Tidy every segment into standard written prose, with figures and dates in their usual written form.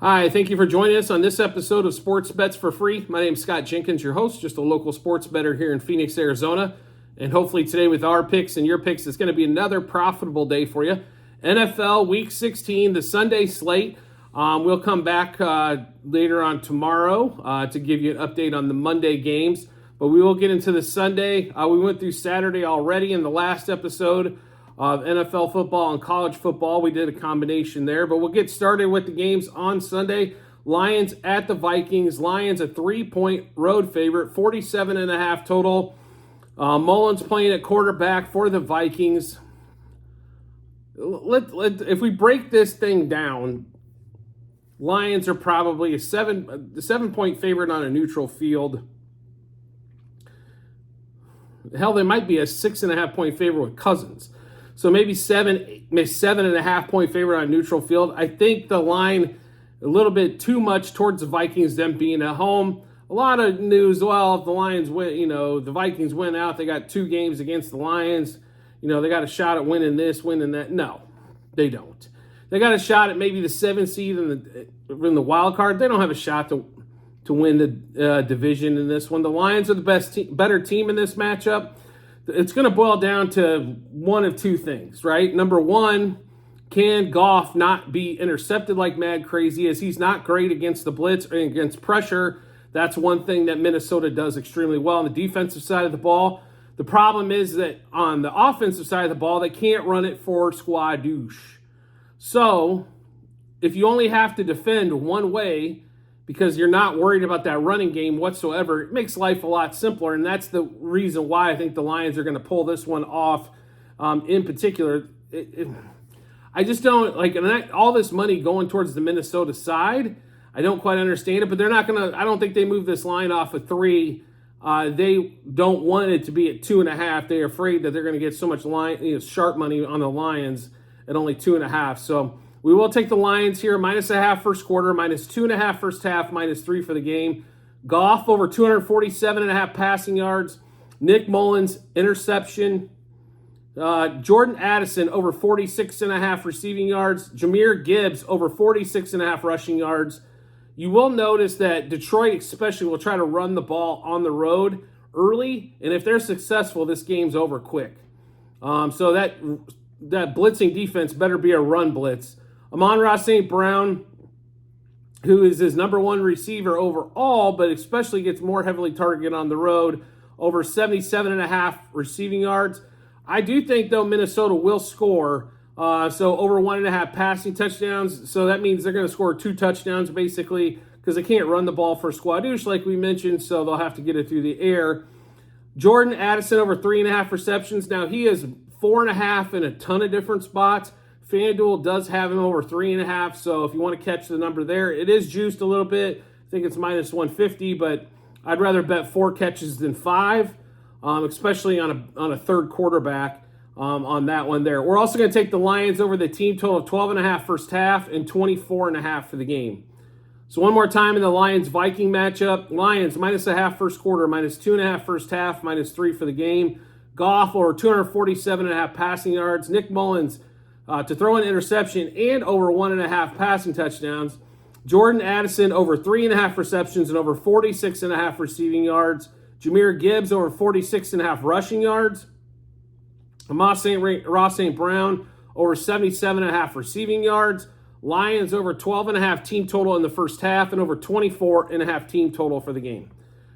Hi, thank you for joining us on this episode of Sports Bets for Free. My name is Scott Jenkins, your host, just a local sports bettor here in Phoenix, Arizona. And hopefully today with our picks and your picks, it's going to be another profitable day for you. NFL Week 16, the Sunday slate. We'll come back later on tomorrow to give you an update on the Monday games. But we will get into the Sunday. We went through Saturday already in the last episode of NFL football and college football. We did a combination there, but we'll get started with the games on Sunday. Lions at the Vikings. Lions a 3-point road favorite, 47.5 total. Mullins playing at quarterback for the Vikings. If we break this thing down, Lions are probably a 7-point favorite on a neutral field. Hell, they might be a 6.5-point favorite with Cousins. So maybe 7.5-point favorite on neutral field. I think the line a little bit too much towards the Vikings, them being at home. A lot of news, well, if the Lions win, the Vikings win out, they got 2 games against the Lions. They got a shot at winning this, winning that. No, they don't. They got a shot at maybe the 7th seed in the wild card. They don't have a shot to win the division in this one. The Lions are the better team in this matchup. It's going to boil down to one of two things, right? Number one, can Goff not be intercepted like mad crazy, as he's not great against the blitz or against pressure. That's one thing that Minnesota does extremely well on the defensive side of the ball. The problem is that on the offensive side of the ball, they can't run it for squadouche. So if you only have to defend one way because you're not worried about that running game whatsoever, it makes life a lot simpler, and that's the reason why I think the Lions are going to pull this one off. In particular, I just don't like all this money going towards the Minnesota side. I don't quite understand it, but they're not going to. I don't think they move this line off of 3. They don't want it to be at 2.5. They're afraid that they're going to get so much sharp money on the Lions at only 2.5. So we will take the Lions here, -0.5 first quarter, -2.5 first half, -3 for the game. Goff over 247.5 passing yards. Nick Mullins, interception. Jordan Addison over 46.5 receiving yards. Jahmyr Gibbs over 46.5 rushing yards. You will notice that Detroit especially will try to run the ball on the road early, and if they're successful, this game's over quick. So that blitzing defense better be a run blitz. Amon-Ra St. Brown, who is his number 1 receiver overall, but especially gets more heavily targeted on the road, over 77.5 receiving yards. I do think, though, Minnesota will score, so over 1.5 passing touchdowns. So that means they're going to score 2 touchdowns, basically, because they can't run the ball for squadouche, like we mentioned, so they'll have to get it through the air. Jordan Addison over 3.5 receptions. Now, he is 4.5 in a ton of different spots. FanDuel does have him over 3.5, so if you want to catch the number there, it is juiced a little bit. I think it's -150, but I'd rather bet 4 catches than 5, especially on a third quarterback on that one there. We're also going to take the Lions over the team total of 12.5 first half and 24.5 for the game. So one more time in the Lions-Viking matchup. Lions -0.5 first quarter, -2.5 first half, -3 for the game. Goff over 247.5 passing yards. Nick Mullins to throw an interception and over 1.5 passing touchdowns. Jordan Addison over 3.5 receptions and over 46.5 receiving yards. Jahmyr Gibbs over 46.5 rushing yards. Amon-Ra St. Brown over 77.5 receiving yards. Lions over 12.5 team total in the first half and over 24.5 team total for the game.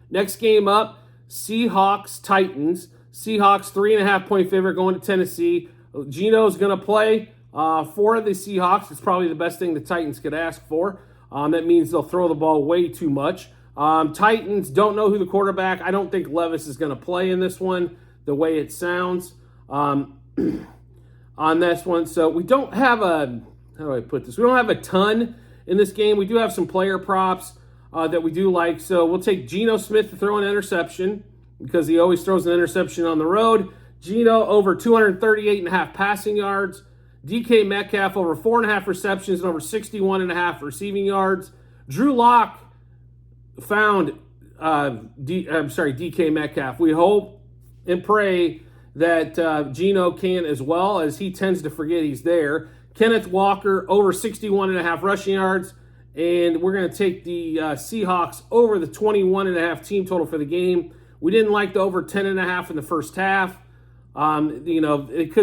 Next game up, Seahawks-Titans. Seahawks 3.5-point favorite going to Tennessee. Geno's going to play for the Seahawks. It's probably the best thing the Titans could ask for. That means they'll throw the ball way too much. Titans don't know who the quarterback. I don't think Levis is going to play in this one the way it sounds on this one. So we don't have how do I put this? We don't have a ton in this game. We do have some player props that we do like. So we'll take Geno Smith to throw an interception because he always throws an interception on the road. Geno over 238.5 passing yards. DK Metcalf over 4.5 receptions and over 61.5 receiving yards. Drew Lock found DK Metcalf. We hope and pray that Geno can as well, as he tends to forget he's there. Kenneth Walker over 61.5 rushing yards. And we're going to take the Seahawks over the 21.5 team total for the game. We didn't like the over 10.5 in the first half. They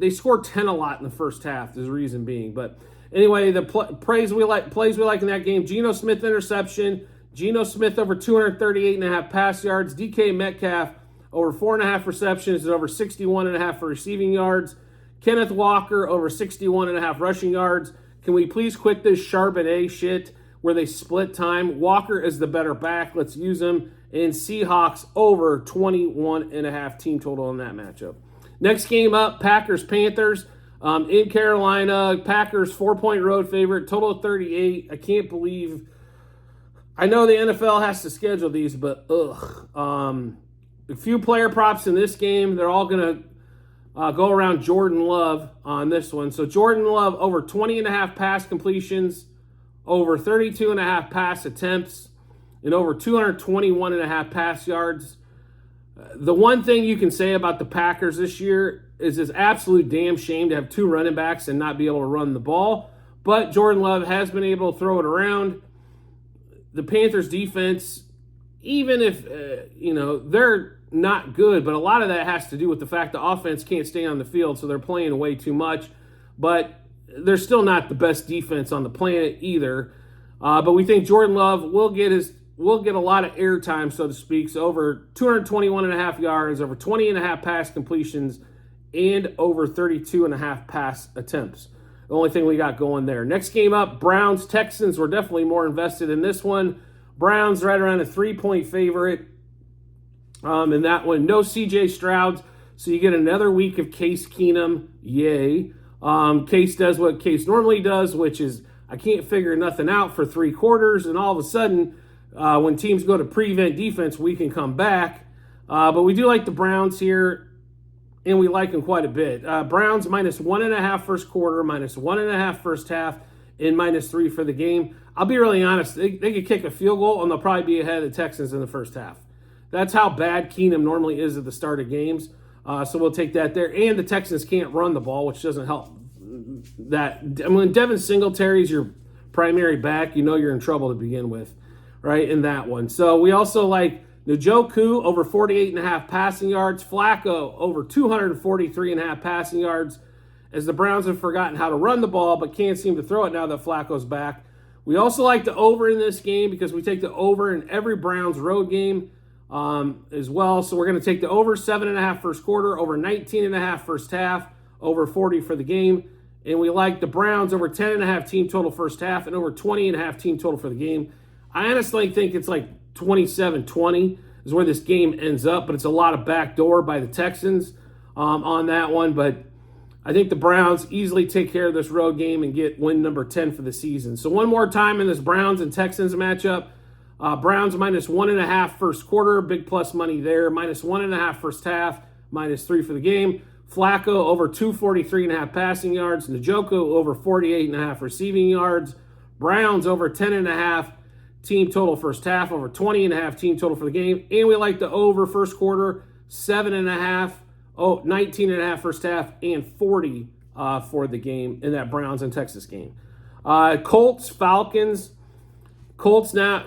scored 10 a lot in the first half, is the reason being. But anyway, the plays we like in that game: Geno Smith interception, Geno Smith over 238.5 pass yards, DK Metcalf over 4.5 receptions and over 61.5 for receiving yards, Kenneth Walker over 61.5 rushing yards. Can we please quit this Charbonnet shit where they split time? Walker is the better back. Let's use him. And Seahawks over 21.5 team total in that matchup. Next game up, Packers-Panthers in Carolina. Packers 4-point road favorite, total of 38. I can't believe. I know the NFL has to schedule these, but a few player props in this game. They're all going to go around Jordan Love on this one. So Jordan Love over 20.5 pass completions, over 32.5 pass attempts, and over 221.5 pass yards. The one thing you can say about the Packers this year is it's absolute damn shame to have two running backs and not be able to run the ball. But Jordan Love has been able to throw it around. The Panthers defense, even if, they're not good, but a lot of that has to do with the fact the offense can't stay on the field, so they're playing way too much. But they're still not the best defense on the planet either. But we think Jordan Love will get a lot of airtime, so to speak. So over 221.5 yards, over 20.5 pass completions, and over 32.5 pass attempts. The only thing we got going there. Next game up, Browns-Texans. We're definitely more invested in this one. Browns right around a 3-point favorite. In that one, no CJ Stroud, so you get another week of Case Keenum. Yay. Case does what Case normally does, which is I can't figure nothing out for 3 quarters, and all of a sudden, when teams go to prevent defense, we can come back. But we do like the Browns here, and we like them quite a bit. Browns -1.5 first quarter, -1.5 first half, and -3 for the game. I'll be really honest. They could kick a field goal, and they'll probably be ahead of the Texans in the first half. That's how bad Keenum normally is at the start of games. So we'll take that there. And the Texans can't run the ball, which doesn't help. When Devin Singletary's your primary back, you're in trouble to begin with, right, in that one. So we also like Njoku over 48.5 passing yards, Flacco over 243.5 passing yards, as the Browns have forgotten how to run the ball but can't seem to throw it now that Flacco's back. We also like the over in this game because we take the over in every Browns road game as well. So we're going to take the over 7.5 first quarter, over 19.5 first half, over 40 for the game. And we like the Browns over 10.5 team total first half and over 20.5 team total for the game. I honestly think it's like 27-20 is where this game ends up, but it's a lot of backdoor by the Texans on that one. But I think the Browns easily take care of this road game and get win number 10 for the season. So one more time in this Browns and Texans matchup. Browns -1.5 first quarter, big plus money there. -1.5 first half, -3 for the game. Flacco over 243.5 passing yards. Njoku over 48.5 receiving yards. Browns over 10.5 team total first half, over 20.5 team total for the game. And we like the over first quarter, 7.5, 19.5 first half, and 40 for the game in that Browns and Texas game. Colts, Falcons. Colts now,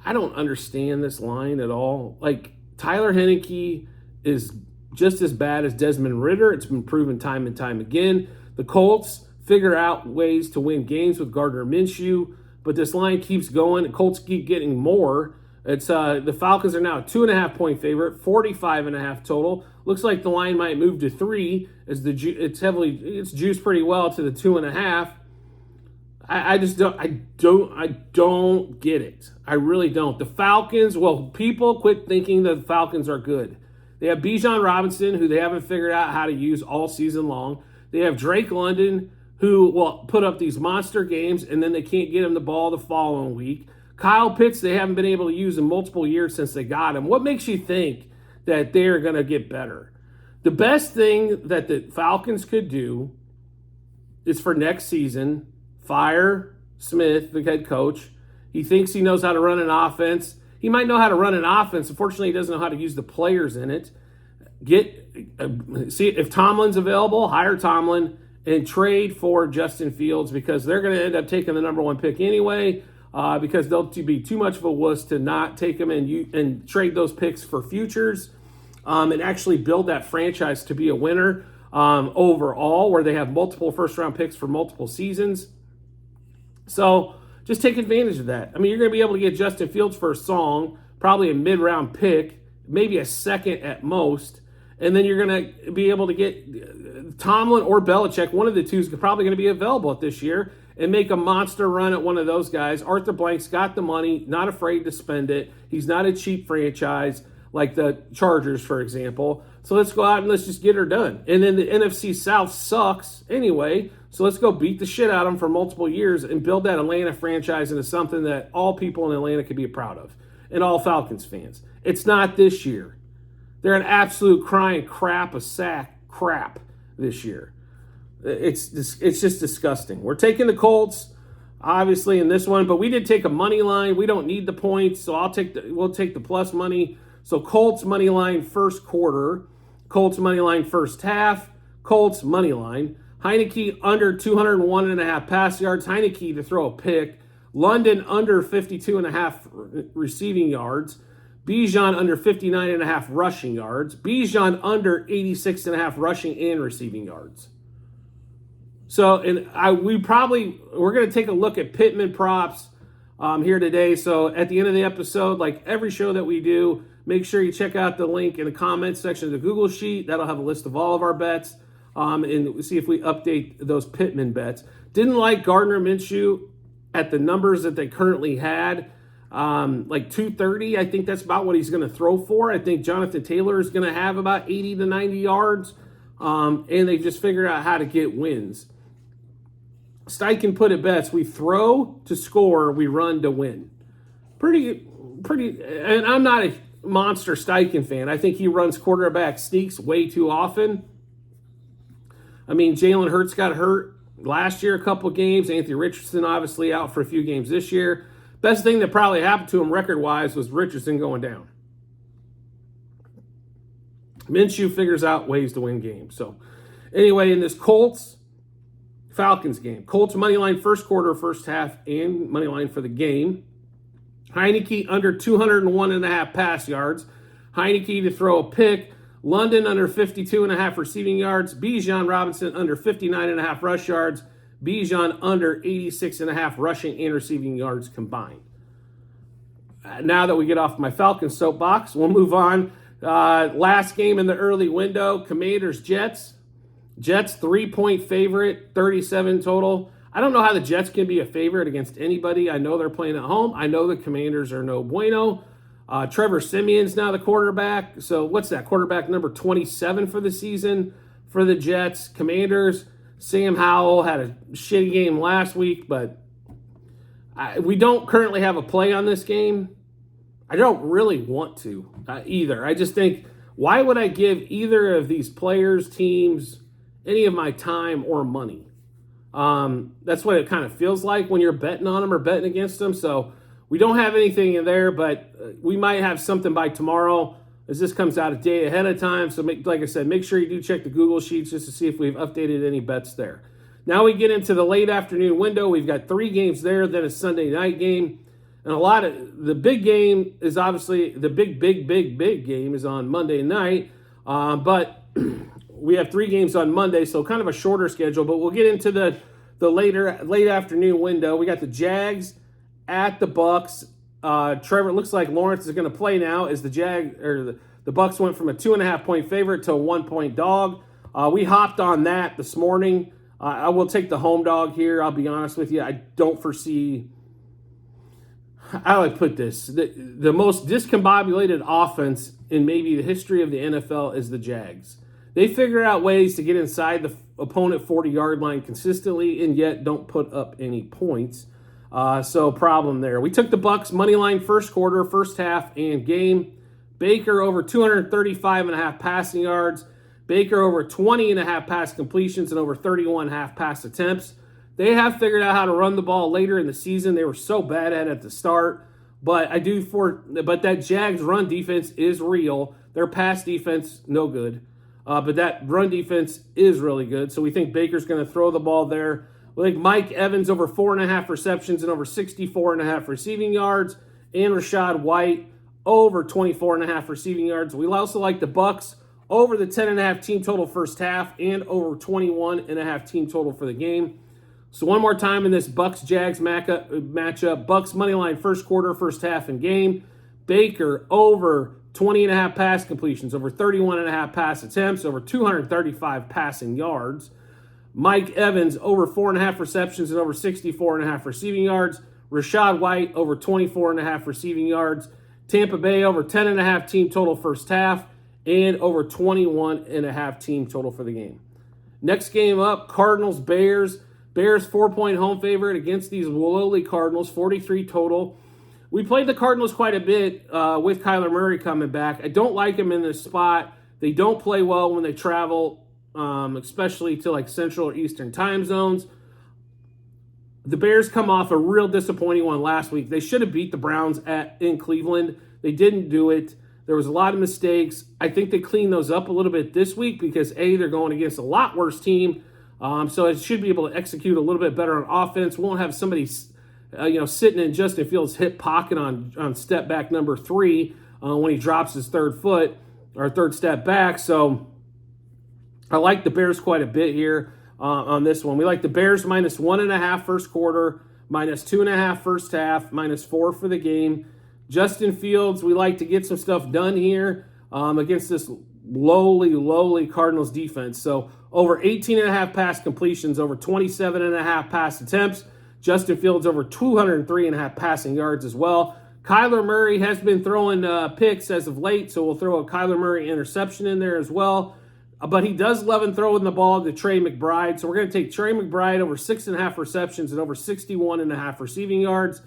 I don't understand this line at all. Like, Tyler Heineke is just as bad as Desmond Ridder. It's been proven time and time again. The Colts figure out ways to win games with Gardner Minshew, but this line keeps going. The Colts keep getting more. It's the Falcons are now a 2.5-point favorite, 45.5 total. Looks like the line might move to 3 as it's juiced pretty well to the 2.5. I don't get it. I really don't. The Falcons, people quit thinking the Falcons are good. They have Bijan Robinson, who they haven't figured out how to use all season long. They have Drake London, who will put up these monster games, and then they can't get him the ball the following week. Kyle Pitts, they haven't been able to use in multiple years since they got him. What makes you think that they're going to get better? The best thing that the Falcons could do is for next season, fire Smith, the head coach. He thinks he knows how to run an offense. He might know how to run an offense. Unfortunately, he doesn't know how to use the players in it. See if Tomlin's available, hire Tomlin and trade for Justin Fields, because they're going to end up taking the number 1 pick anyway, because they'll be too much of a wuss to not take them and trade those picks for futures, and actually build that franchise to be a winner overall, where they have multiple first-round picks for multiple seasons. So just take advantage of that. I mean, you're going to be able to get Justin Fields for a song, probably a mid-round pick, maybe a second at most, and then you're going to be able to get Tomlin or Belichick. One of the two is probably going to be available this year, and make a monster run at one of those guys. Arthur Blank's got the money, not afraid to spend it. He's not a cheap franchise like the Chargers, for example. So let's go out and let's just get her done. And then the NFC South sucks anyway, so let's go beat the shit out of them for multiple years and build that Atlanta franchise into something that all people in Atlanta can be proud of, and all Falcons fans. It's not this year. They're an absolute crying crap, a sack crap this year. It's just disgusting. We're taking the Colts, obviously, in this one, but we did take a money line. We don't need the points, so we'll take the plus money. So Colts money line first quarter, Colts money line first half, Colts money line. Heineke under 201.5 pass yards. Heineke to throw a pick. London under 52.5 receiving yards. Bijan under 59.5 rushing yards. Bijan under 86.5 rushing and receiving yards. So, we're going to take a look at Pittman props here today. So at the end of the episode, like every show that we do, make sure you check out the link in the comments section of the Google Sheet. That'll have a list of all of our bets, and see if we update those Pittman bets. Didn't like Gardner Minshew at the numbers that they currently had. Like 230, I think that's about what he's going to throw for. I think Jonathan Taylor is going to have about 80 to 90 yards, and they just figured out how to get wins. Steichen put it best: we throw to score, we run to win. Pretty, and I'm not a monster Steichen fan. I think he runs quarterback sneaks way too often. I mean, Jalen Hurts got hurt last year a couple games. Anthony Richardson obviously out for a few games this year. Best thing that probably happened to him record-wise was Richardson going down. Minshew figures out ways to win games. So, anyway, in this Colts-Falcons game, Colts money line first quarter, first half, and money line for the game. Heineke under 201.5 pass yards. Heineke to throw a pick. London under 52.5 receiving yards. Bijan Robinson under 59.5 rush yards. Bijan under 86.5 rushing and receiving yards combined. Now that we get off my Falcons soapbox, we'll move on. Last game in the early window, Commanders-Jets. Jets 3-point favorite, 37 total. I don't know how the Jets can be a favorite against anybody. I know they're playing at home. I know the Commanders are no bueno. Trevor Simeon's now the quarterback. So what's that? Quarterback number 27 for the season for the Jets. Commanders, Sam Howell had a shitty game last week, but we don't currently have a play on this game. I don't really want to either. I just think, why would I give either of these players, teams, any of my time or money? That's what it kind of feels like when you're betting on them or betting against them. So we don't have anything in there, but we might have something by tomorrow as this comes out a day ahead of time. So like I said, make sure you do check the Google Sheets just to see if we've updated any bets there. Now we get into the late afternoon window. We've got 3 games there, then a Sunday night game. And a lot of the big game is obviously the big game is on Monday night. But we have 3 games on Monday, so kind of a shorter schedule. But we'll get into the late afternoon window. We got the Jags at the Bucks. Trevor, it looks like Lawrence is going to play now as the Bucks went from a 2.5-point favorite to a 1-point dog. We hopped on that this morning. I will take the home dog here. I'll be honest with you. I don't foresee. How do I put this? The most discombobulated offense in maybe the history of the NFL is the Jags. They figure out ways to get inside the opponent 40-yard line consistently and yet don't put up any points. So problem there. We took the Bucks money line first quarter, first half, and game. Baker over 235.5 passing yards. Baker over 20.5 pass completions and over 31.5 pass attempts. They have figured out how to run the ball later in the season. They were so bad at the start, but that Jags run defense is real. Their pass defense, no good. but that run defense is really good. So we think Baker's going to throw the ball there. We think Mike Evans over 4.5 receptions and over 64.5 receiving yards, and Rachaad White over 24.5 receiving yards. We also like the Bucks over the 10.5 team total first half and over 21.5 team total for the game. So one more time in this Bucks-Jags matchup, Bucks money line first quarter, first half, and game. Baker over 20.5 pass completions, over 31.5 pass attempts, over 235 passing yards. Mike Evans over 4.5 receptions and over 64.5 receiving yards. Rachaad White over 24.5 receiving yards. Tampa Bay over 10.5 team total first half and over 21.5 team total for the game. Next game up, Cardinals-Bears. Bears 4-point home favorite against these lowly Cardinals, 43 total. We played the Cardinals quite a bit with Kyler Murray coming back. I don't like him in this spot. They don't play well when they travel, especially to like Central or Eastern time zones. The Bears come off a real disappointing one last week. They should have beat the Browns in Cleveland. They didn't do it. There was a lot of mistakes. I think they cleaned those up a little bit this week because, A, they're going against a lot worse team. So it should be able to execute a little bit better on offense. Won't have somebody, sitting in Justin Fields' hip pocket on step back number 3 when he drops his third foot or third step back. So I like the Bears quite a bit here on this one. We like the Bears minus 1.5 first quarter, minus 2.5 first half, minus 4 for the game. Justin Fields, we like to get some stuff done here against this lowly Cardinals defense. So over 18.5 pass completions, over 27.5 pass attempts. Justin Fields over 203.5 passing yards as well. Kyler Murray has been throwing picks as of late, so we'll throw a Kyler Murray interception in there as well. But he does love and throwing the ball to Trey McBride. So we're going to take Trey McBride over 6.5 receptions and over 61.5 receiving yards.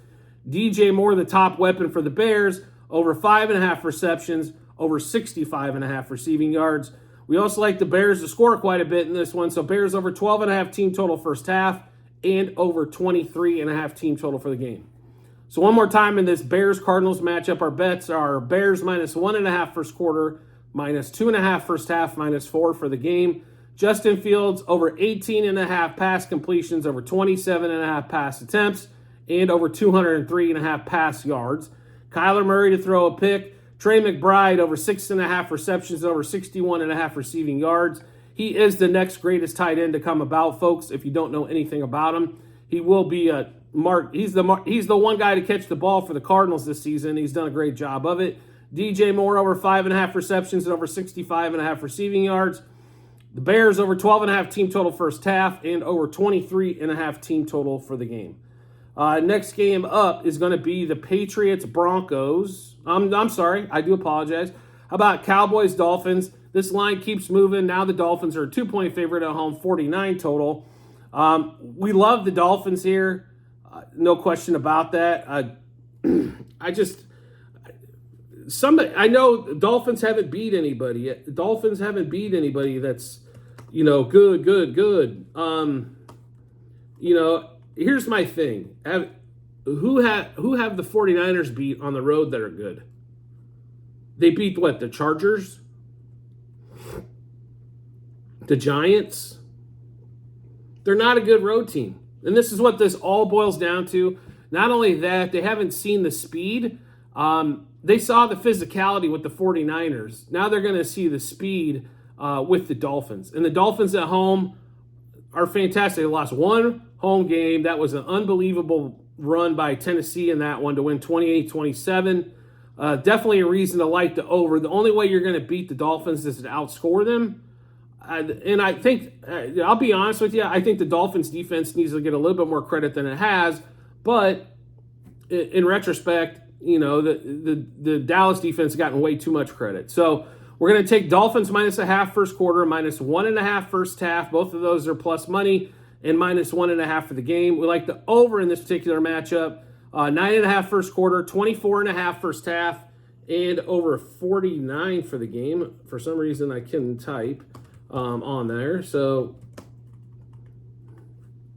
DJ Moore, the top weapon for the Bears, over 5.5 receptions, over 65.5 receiving yards. We also like the Bears to score quite a bit in this one. So Bears over 12.5 team total first half and over 23.5 team total for the game. So one more time in this Bears-Cardinals matchup, our bets are Bears minus 1.5 first quarter, minus 2.5 first half, minus 4 for the game. Justin Fields over 18.5 pass completions, over 27.5 pass attempts, and over 203.5 pass yards. Kyler Murray to throw a pick. Trey McBride over 6.5 receptions, over 61.5 receiving yards. He is the next greatest tight end to come about, folks. If you don't know anything about him, he will be a mark. He's the one guy to catch the ball for the Cardinals this season. He's done a great job of it. DJ Moore over 5.5 receptions and over 65.5 receiving yards. The Bears over 12.5 team total first half and over 23.5 team total for the game. Next game up is going to be the Patriots-Broncos. I'm sorry, I do apologize. How about Cowboys-Dolphins? This line keeps moving. Now the Dolphins are a 2-point favorite at home, 49 total. We love the Dolphins here. No question about that. I know Dolphins haven't beat anybody yet. Dolphins haven't beat anybody that's, good. Here's my thing. Who have the 49ers beat on the road that are good? They beat what? The Chargers? The Giants? They're not a good road team. And this is what this all boils down to. Not only that, they haven't seen the speed. They saw the physicality with the 49ers. Now they're going to see the speed with the Dolphins. And the Dolphins at home are fantastic. They lost one home game. That was an unbelievable run by Tennessee in that one to win 28-27. Definitely a reason to like the over. The only way you're going to beat the Dolphins is to outscore them. And I think, I'll be honest with you, I think the Dolphins defense needs to get a little bit more credit than it has. But in retrospect, the Dallas defense has gotten way too much credit. So we're going to take Dolphins minus 0.5 first quarter, minus 1.5 first half. Both of those are plus money, and minus 1.5 for the game. We like the over in this particular matchup. 9.5 first quarter, 24.5 first half, and over 49 for the game. For some reason, I couldn't type on there. So,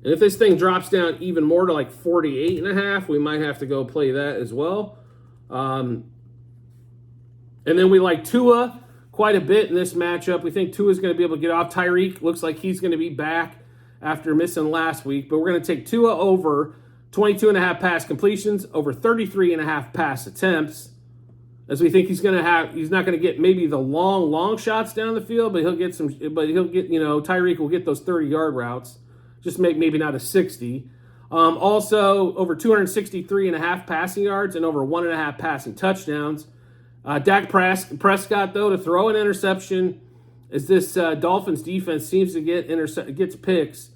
and if this thing drops down even more to like 48.5, we might have to go play that as well. And then we like Tua quite a bit in this matchup. We think Tua is going to be able to get off. Tyreek looks like he's going to be back after missing last week, but we're going to take Tua over 22.5 pass completions, over 33.5 pass attempts, as we think he's not going to get maybe the long shots down the field, but Tyreek will get those 30-yard routes, just maybe not a 60. Also, over 263.5 passing yards and over 1.5 passing touchdowns. Dak Prescott, though, to throw an interception as this Dolphins defense seems to gets picks.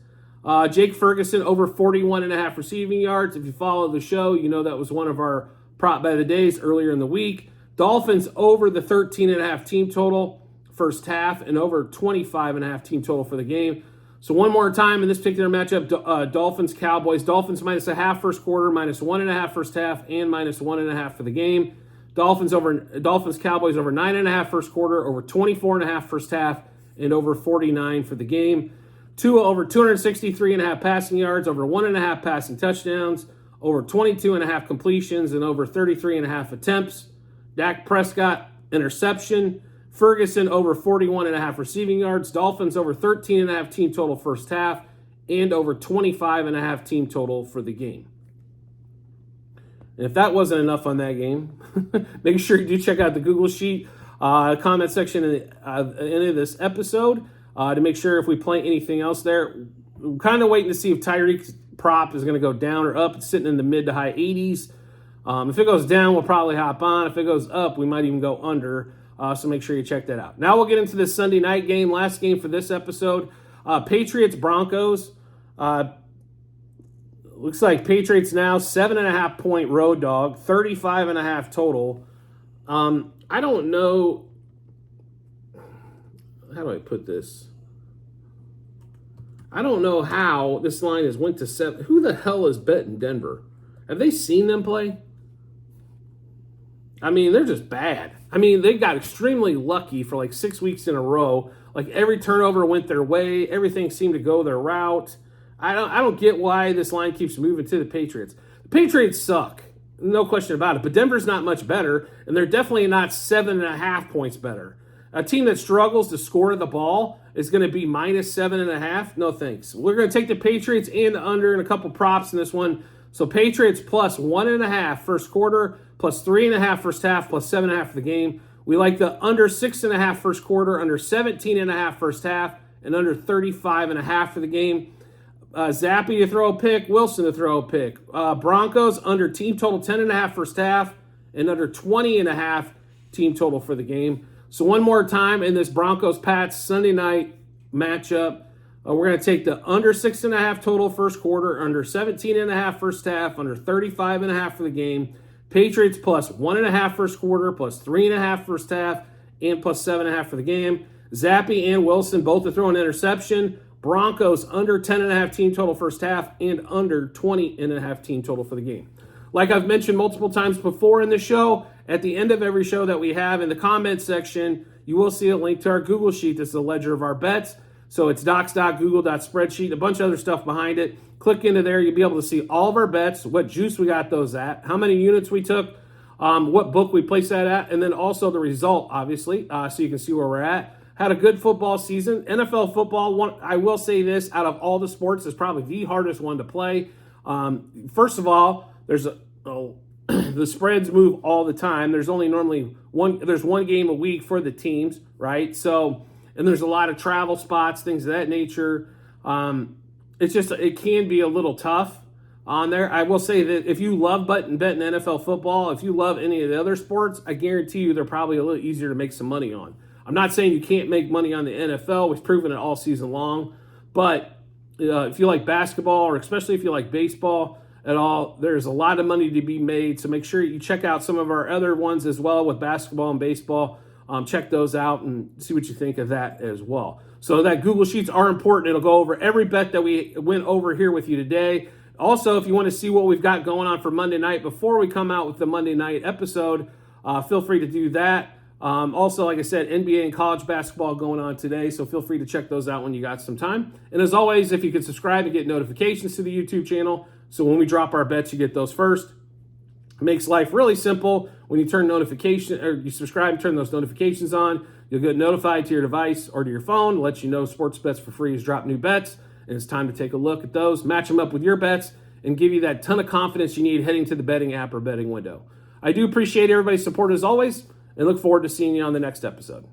Jake Ferguson, over 41.5 receiving yards. If you follow the show, you know that was one of our prop bet of the days earlier in the week. Dolphins over the 13.5 team total first half and over 25.5 team total for the game. So one more time in this particular matchup, Dolphins-Cowboys. Dolphins -0.5 first quarter, -1.5 first half, and -1.5 for the game. Dolphins-Cowboys over 9.5 first quarter, over 24.5 first half, and over 49 for the game. Tua over 263.5 passing yards, over 1.5 passing touchdowns, over 22.5 completions, and over 33.5 attempts. Dak Prescott, interception. Ferguson over 41.5 receiving yards. Dolphins over 13.5 team total first half, and over 25.5 team total for the game. And if that wasn't enough on that game, make sure you do check out the Google Sheet comment section in of this episode to make sure if we play anything else there. We're kind of waiting to see if Tyreek's prop is going to go down or up. It's sitting in the mid to high 80s. If it goes down, we'll probably hop on. If it goes up, we might even go under. So make sure you check that out. Now we'll get into this Sunday night game, last game for this episode. Patriots-Broncos. Looks like Patriots now 7.5 point road dog, 35.5 total. I don't know. How do I put this? I don't know how this line has went to 7. Who the hell is betting Denver? Have they seen them play? I mean, they're just bad. I mean, they got extremely lucky for like 6 weeks in a row. Like every turnover went their way. Everything seemed to go their route. I don't get why this line keeps moving to the Patriots. The Patriots suck. No question about it. But Denver's not much better, and they're definitely not 7.5 points better. A team that struggles to score the ball is going to be -7.5. No thanks. We're going to take the Patriots and the under and a couple props in this one. So Patriots plus 1.5 first quarter, plus 3.5 first half, plus 7.5 for the game. We like the under 6.5 first quarter, under 17.5 first half, and under 35.5 for the game. Zappy to throw a pick, Wilson to throw a pick. Broncos under team total 10.5 first half, and under 20.5 team total for the game. So one more time in this Broncos-Pats Sunday night matchup, we're going to take the under 6.5 total first quarter, under 17.5 first half, under 35.5 for the game. Patriots plus 1.5 first quarter, plus 3.5 first half, and plus 7.5 for the game. Zappy and Wilson both to throw an interception. Broncos under 10.5 team total first half, and under 20.5 team total for the game. Like I've mentioned multiple times before in the show, at the end of every show that we have in the comments section, you will see a link to our Google Sheet. That's the ledger of our bets. So it's docs.google.spreadsheet, a bunch of other stuff behind it. Click into there. You'll be able to see all of our bets, what juice we got those at, how many units we took, what book we placed that at, and then also the result, obviously, so you can see where we're at. Had a good football season. NFL football, I will say this, out of all the sports, is probably the hardest one to play. First of all, the spreads move all the time. There's only normally one game a week for the teams, right? So, and there's a lot of travel spots, things of that nature. It can be a little tough on there. I will say that if you love betting NFL football, if you love any of the other sports, I guarantee you they're probably a little easier to make some money on. I'm not saying you can't make money on the NFL. We've proven it all season long. But if you like basketball, or especially if you like baseball at all, there's a lot of money to be made. So make sure you check out some of our other ones as well with basketball and baseball. Check those out and see what you think of that as well. So that Google Sheets are important. It'll go over every bet that we went over here with you today. Also, if you want to see what we've got going on for Monday night before we come out with the Monday night episode, feel free to do that. Also, like I said, NBA and college basketball going on today, so feel free to check those out when you got some time. And as always, if you could subscribe and get notifications to the YouTube channel, so when we drop our bets, you get those first. It makes life really simple when you turn notification, or you subscribe and turn those notifications on. You'll get notified to your device or to your phone, let you know Sports Bets for Free has dropped new bets, and it's time to take a look at those, match them up with your bets, and give you that ton of confidence you need heading to the betting app or betting window. I do appreciate everybody's support as always, and look forward to seeing you on the next episode.